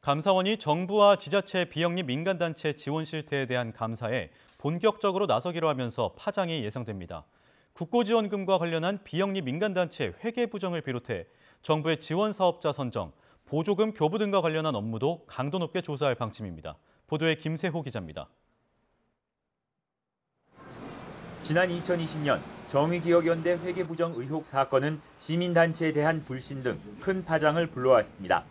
감사원이 정부와 지자체 비영리 민간단체 지원 실태에 대한 감사에 본격적으로 나서기로 하면서 파장이 예상됩니다. 국고지원금과 관련한 비영리 민간단체 회계 부정을 비롯해 정부의 지원 사업자 선정, 보조금 교부 등과 관련한 업무도 강도 높게 조사할 방침입니다. 보도에 김세호 기자입니다. 지난 2020년 정의기억연대 회계 부정 의혹 사건은 시민단체에 대한 불신 등 큰 파장을 불러왔습니다.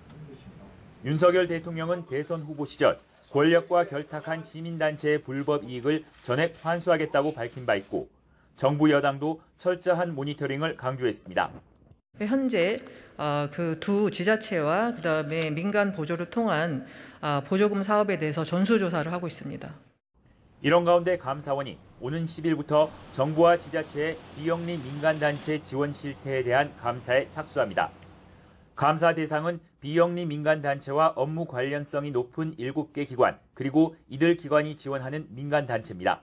윤석열 대통령은 대선 후보 시절 권력과 결탁한 시민단체의 불법 이익을 전액 환수하겠다고 밝힌 바 있고 정부 여당도 철저한 모니터링을 강조했습니다. 현재 그 두 지자체와 그다음에 민간 보조를 통한 보조금 사업에 대해서 전수조사를 하고 있습니다. 이런 가운데 감사원이 오는 10일부터 정부와 지자체의 비영리 민간단체 지원 실태에 대한 감사에 착수합니다. 감사 대상은 비영리 민간단체와 업무 관련성이 높은 7개 기관, 그리고 이들 기관이 지원하는 민간단체입니다.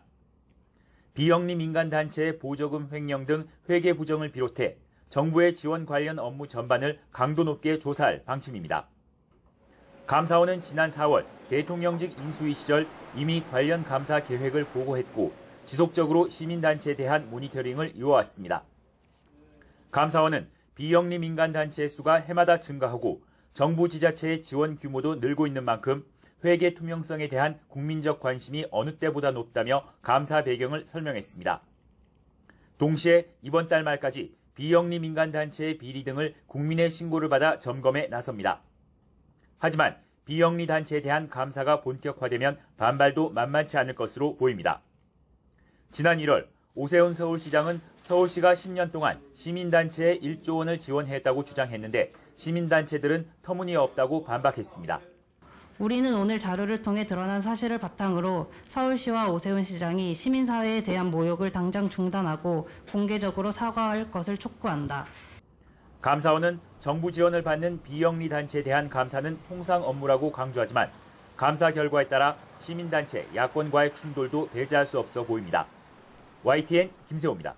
비영리 민간단체의 보조금 횡령 등 회계 부정을 비롯해 정부의 지원 관련 업무 전반을 강도 높게 조사할 방침입니다. 감사원은 지난 4월 대통령직 인수위 시절 이미 관련 감사 계획을 보고했고 지속적으로 시민단체에 대한 모니터링을 이어왔습니다. 감사원은 비영리 민간단체의 수가 해마다 증가하고 정부 지자체의 지원 규모도 늘고 있는 만큼 회계 투명성에 대한 국민적 관심이 어느 때보다 높다며 감사 배경을 설명했습니다. 동시에 이번 달 말까지 비영리 민간단체의 비리 등을 국민의 신고를 받아 점검에 나섭니다. 하지만 비영리 단체에 대한 감사가 본격화되면 반발도 만만치 않을 것으로 보입니다. 지난 1월 오세훈 서울시장은 서울시가 10년 동안 시민단체에 1조 원을 지원했다고 주장했는데 시민단체들은 터무니없다고 반박했습니다. 우리는 오늘 자료를 통해 드러난 사실을 바탕으로 서울시와 오세훈 시장이 시민사회에 대한 모욕을 당장 중단하고 공개적으로 사과할 것을 촉구한다. 감사원은 정부 지원을 받는 비영리 단체에 대한 감사는 통상 업무라고 강조하지만 감사 결과에 따라 시민단체, 야권과의 충돌도 배제할 수 없어 보입니다. YTN 김세호입니다.